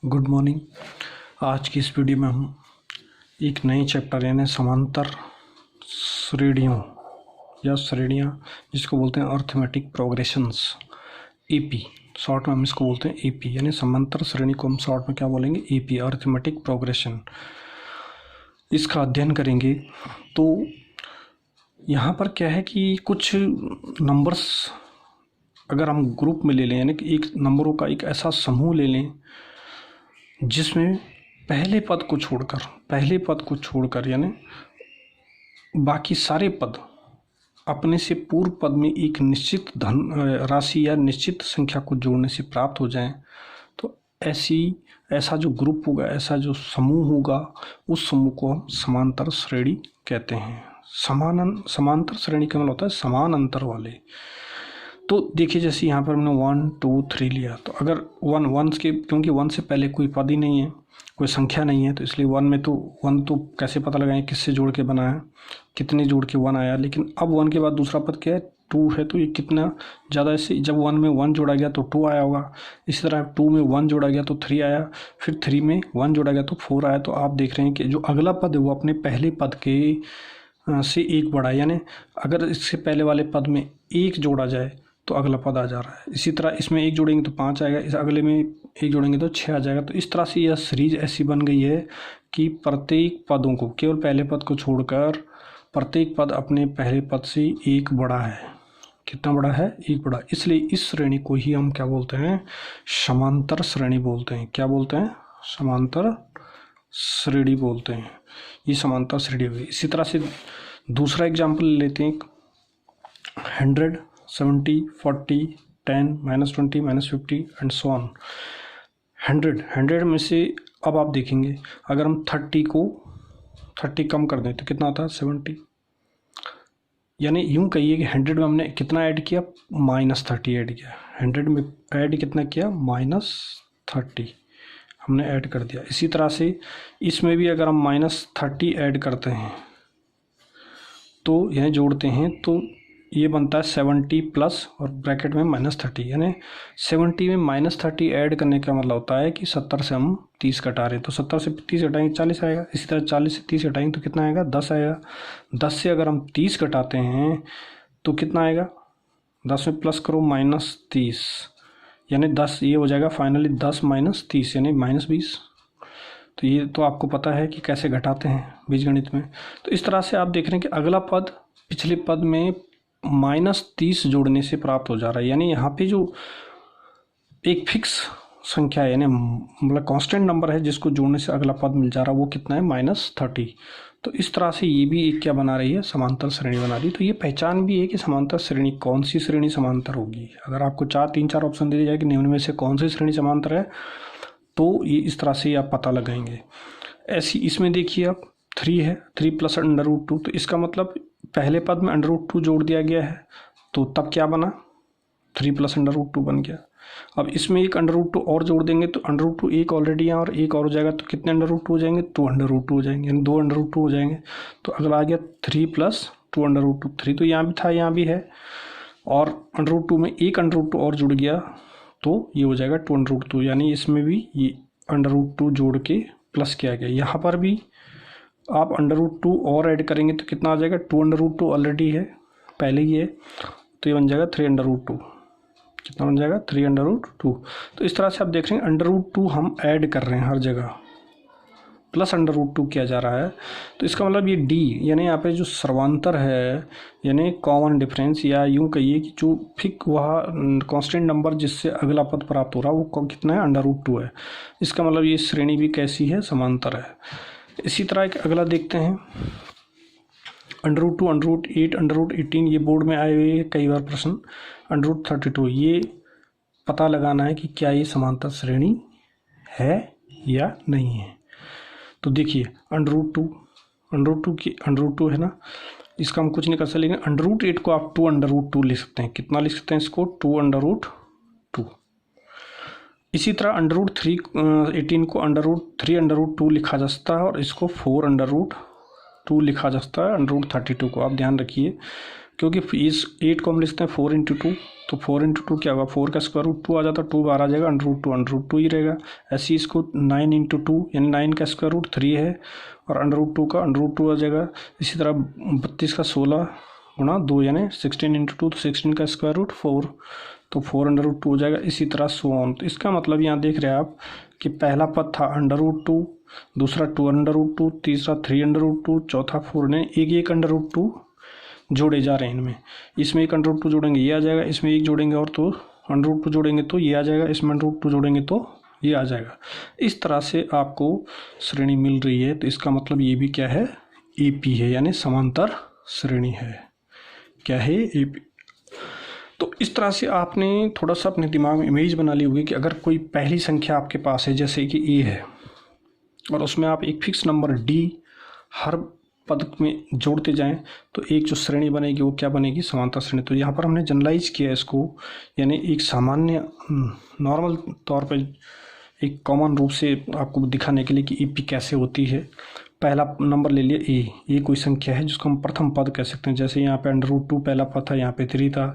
Good morning. आज की इस वीडियो में हम एक नए चैप्टर यानी समांतर श्रेणियों या श्रेणियाँ जिसको बोलते हैं अर्थमेटिक प्रोग्रेशंस, एपी शॉर्ट में हम इसको बोलते हैं एपी, यानी समांतर श्रेणी को हम शॉर्ट में क्या बोलेंगे, एपी, अर्थमेटिक प्रोग्रेशन। इसका अध्ययन करेंगे तो यहाँ पर क्या है कि कुछ नंबर्स अगर हम ग्रुप में ले लें, यानी कि एक नंबरों का एक ऐसा समूह ले लें जिसमें पहले पद को छोड़कर यानी बाकी सारे पद अपने से पूर्व पद में एक निश्चित धन राशि या निश्चित संख्या को जोड़ने से प्राप्त हो जाएं, तो ऐसा जो ग्रुप होगा, ऐसा जो समूह होगा, उस समूह को हम समांतर श्रेणी कहते हैं। समांतर श्रेणी का मतलब होता है समान अंतर वाले। तो देखिए जैसे यहाँ पर हमने 1 2 3 लिया, तो अगर वन के, क्योंकि 1 से पहले कोई पद ही नहीं है, कोई संख्या नहीं है, तो इसलिए 1 तो कैसे पता लगाएं किससे जोड़ के बना है, कितने जोड़ के 1 आया। लेकिन अब 1 के बाद दूसरा पद क्या है, 2 है, तो ये कितना ज़्यादा, ऐसे जब 1 में 1 जोड़ा गया तो 2 आया होगा, इसी तरह 2 में 1 जोड़ा गया तो 3 आया, फिर 3 में 1 जोड़ा गया तो 4 आया। तो आप देख रहे हैं कि जो अगला पद है वो अपने पहले पद के से एक बड़ा है, यानी अगर इससे पहले वाले पद में 1 जोड़ा जाए तो अगला पद आ जा रहा है। इसी तरह इसमें 1 जोड़ेंगे तो 5 आएगा, इस अगले में 1 जोड़ेंगे तो 6 आ जाएगा। तो इस तरह से यह सीरीज ऐसी बन गई है कि प्रत्येक पदों को, केवल पहले पद को छोड़कर प्रत्येक पद अपने पहले पद से एक बड़ा है। कितना बड़ा है? एक बड़ा। इसलिए इस श्रेणी को ही हम क्या बोलते हैं, समांतर श्रेणी बोलते हैं। क्या बोलते हैं? समांतर श्रेणी बोलते हैं। ये समांतर श्रेणी हुई। इसी तरह से दूसरा एग्जाम्पल लेते हैं, 100 70 40 10 -20 -50 एंड सो ऑन। 100 में से अब आप देखेंगे अगर हम 30 कम कर दें तो कितना आता है, 70। यानी यूं कहिए कि 100 में हमने कितना ऐड किया, -30 ऐड किया। 100 में ऐड कितना किया, -30 हमने ऐड कर दिया। इसी तरह से इसमें भी अगर हम -30 ऐड करते हैं तो यह जोड़ते हैं तो ये बनता है 70 प्लस और ब्रैकेट में -30, यानी 70 में -30 ऐड करने का मतलब होता है कि 70 से हम 30 घटा रहे हैं, तो 70 से 30 घटाएंगे 40 आएगा। इसी तरह 40 से 30 घटाएंगे तो कितना आएगा, 10 आएगा। 10 से अगर हम 30 घटाते हैं तो कितना आएगा, 10 में प्लस करो -30, यानी 10, ये हो जाएगा फाइनली 10 - 30 यानी -20। तो ये तो आपको पता है कि कैसे घटाते हैं बीजगणित में। तो इस तरह से आप देख रहे हैं कि अगला पद पिछले पद में -30 जोड़ने से प्राप्त हो जा रहा है। यानी यहाँ पे जो एक फिक्स संख्या है, यानी मतलब कांस्टेंट नंबर है जिसको जोड़ने से अगला पद मिल जा रहा है, वो कितना है, -30। तो इस तरह से ये भी एक क्या बना रही है, समांतर श्रेणी बना रही है। तो ये पहचान भी है कि समांतर श्रेणी, कौन सी श्रेणी समांतर होगी। अगर आपको 3-4 ऑप्शन दे दिया जाए कि निम्न में से कौन सी श्रेणी समांतर है, तो ये इस तरह से आप पता लगाएंगे। ऐसी इसमें देखिए आप 3 है, 3 + √2, तो इसका मतलब पहले पद में √2 जोड़ दिया गया है, तो तब क्या बना, 3 + √2 बन गया। अब इसमें एक √2 और जोड़ देंगे तो √2 एक ऑलरेडी यहाँ और एक और हो जाएगा, तो कितने √2 हो जाएंगे, 2 √2 हो जाएंगे, यानी 2 √2 हो जाएंगे। तो अगला आ गया 3 + 2 √2, 3 तो यहाँ भी था, यहाँ भी है, और √2 में एक √2 और जुड़ गया तो ये हो जाएगा 2 √2, यानी इसमें भी ये √2 जोड़ के प्लस किया गया। यहाँ पर भी आप √2 और ऐड करेंगे तो कितना आ जाएगा, 2 √2 ऑलरेडी है, पहले ही है, तो ये बन जाएगा 3 √2। कितना बन जाएगा, 3 √2। तो इस तरह से आप देख रहे हैं √2 हम ऐड कर रहे हैं हर जगह, प्लस √2 किया जा रहा है। तो इसका मतलब ये डी, यानी यहाँ पे जो सर्वांतर है, यानी कॉमन डिफरेंस, या यूँ कहिए कि जो फिक वह कांस्टेंट नंबर जिससे अगला पद प्राप्त हो रहा है वो कितना है, √2 है। इसका मतलब ये श्रेणी भी कैसी है, समांतर है। इसी तरह एक अगला देखते हैं, √2 √8 √18, ये बोर्ड में आए हुए हैं कई बार प्रश्न। √32, ये पता लगाना है कि क्या ये समांतर श्रेणी है या नहीं है। तो देखिए √2 है ना, इसका हम कुछ नहीं कर सकते, लेकिन √8 को आप 2 √2 लिख सकते हैं। कितना लिख सकते हैं इसको, 2 √2। इसी तरह √18 को √3 √2 लिखा जा सकता है, और इसको 4 √2 लिखा जा सकता है। √32 को आप ध्यान रखिए, क्योंकि इस 8 को हम लिखते हैं 4 × 2, तो 4 इंटू टू क्या होगा, 4 का स्क्वायर रूट 2 आ जाता है, 2 बाहर आ जाएगा, अंडर रूट 2 ही रहेगा। ऐसे ही इसको 9 इंटू टू यानी 9 का स्क्वायर रूट 3 है और अंडर रूट 2 का अंडर रूट 2 आ जाएगा। इसी तरह 32 का 16 गुणा 2 यानी 16 इंटू टू, तो 16 का स्क्वायर रूट 4, तो 4 अंडर रूट 2 हो जाएगा। इसी तरह सो ऑन। तो इसका मतलब यहाँ देख रहे हैं आप कि पहला पद था अंडर रूट 2, दूसरा 2 अंडर रूट 2, तीसरा 3 अंडर रूट 2, चौथा 4 ने एक अंडर रूट 2 जोड़े जा रहे हैं इनमें। इसमें एक अंडर रूट 2 जोड़ेंगे ये आ जाएगा, इसमें एक जोड़ेंगे और तो अंडर रूट 2 जोड़ेंगे तो ये आ जाएगा, इसमें अंडर रूट 2 जोड़ेंगे तो ये आ जाएगा। इस तरह से आपको श्रेणी मिल रही है। तो इसका मतलब ये भी क्या है, एपी है, यानी समांतर श्रेणी है। क्या है, एपी। तो इस तरह से आपने थोड़ा सा अपने दिमाग में इमेज बना ली होगी कि अगर कोई पहली संख्या आपके पास है जैसे कि ए है और उसमें आप एक फिक्स नंबर डी हर पद में जोड़ते जाएं तो एक जो श्रेणी बनेगी वो क्या बनेगी, समांतर श्रेणी। तो यहाँ पर हमने जनरलाइज किया इसको, यानी एक सामान्य नॉर्मल तौर पर एक कॉमन रूप से आपको दिखाने के लिए कि ईपी कैसे होती है। पहला नंबर ले लिया ए, ये कोई संख्या है जिसको हम प्रथम पद कह सकते हैं। जैसे यहाँ पे अंडर रूट 2 पहला पद था, यहाँ पे 3 था,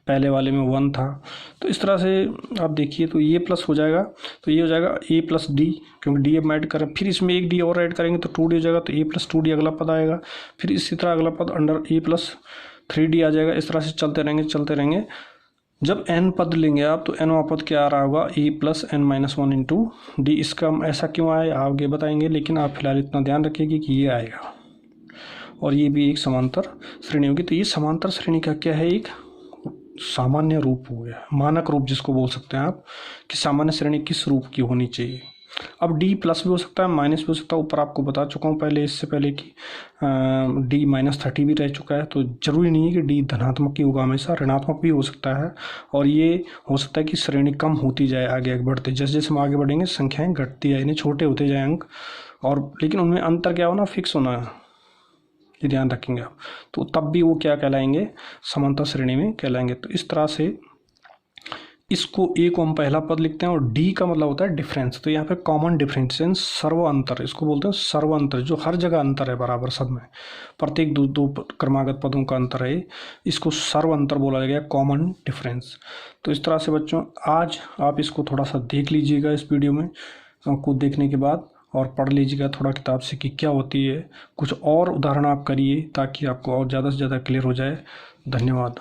पहले वाले में 1 था। तो इस तरह से आप देखिए तो ये प्लस हो जाएगा, तो ये हो जाएगा ए प्लस डी, क्योंकि डी अब ऐड करें, फिर इसमें एक डी और ऐड करेंगे तो 2D हो जाएगा, तो ए प्लस 2D अगला पद आएगा। फिर इसी तरह अगला पद अंडर ए प्लस 3D आ जाएगा। इस तरह से चलते रहेंगे। जब n पद लेंगे आप तो nवां पद क्या आ रहा होगा, A plus N minus 1 into D. इसका ऐसा क्यों आया आगे बताएंगे, लेकिन आप फिलहाल इतना ध्यान रखिए कि ये आएगा और ये भी एक समांतर श्रेणी होगी। तो ये समांतर श्रेणी का क्या है, एक सामान्य रूप हो गया, मानक रूप जिसको बोल सकते हैं आप कि सामान्य श्रेणी किस रूप की होनी चाहिए। अब डी प्लस भी हो सकता है, माइनस भी हो सकता है। ऊपर आपको बता चुका हूँ पहले, इससे पहले कि डी -30 भी रह चुका है। तो जरूरी नहीं है कि डी धनात्मक ही होगा, हमेशा ऋणात्मक भी हो सकता है। और ये हो सकता है कि श्रेणी कम होती जाए आगे बढ़ते, जैसे जैसे हम आगे बढ़ेंगे संख्याएं घटती जाए, यानी छोटे होते जाए अंक, और लेकिन उनमें अंतर क्या होना, फिक्स होना, ये ध्यान रखेंगे आप। तो तब भी वो क्या कहलाएंगे, समांतर श्रेणी में कहलाएंगे। तो इस तरह से इसको ए को हम पहला पद लिखते हैं और डी का मतलब होता है डिफरेंस। तो यहाँ पे कॉमन डिफरेंस, सर्व अंतर, इसको बोलते हैं सर्व अंतर, जो हर जगह अंतर है बराबर सब में, प्रत्येक दो क्रमागत पदों का अंतर है, इसको सर्व अंतर बोला गया, कॉमन डिफरेंस। तो इस तरह से बच्चों आज आप इसको थोड़ा सा देख लीजिएगा इस वीडियो में को देखने के बाद, और पढ़ लीजिएगा थोड़ा किताब से कि क्या होती है। कुछ और उदाहरण आप करिए ताकि आपको और ज़्यादा से ज़्यादा क्लियर हो जाए। धन्यवाद।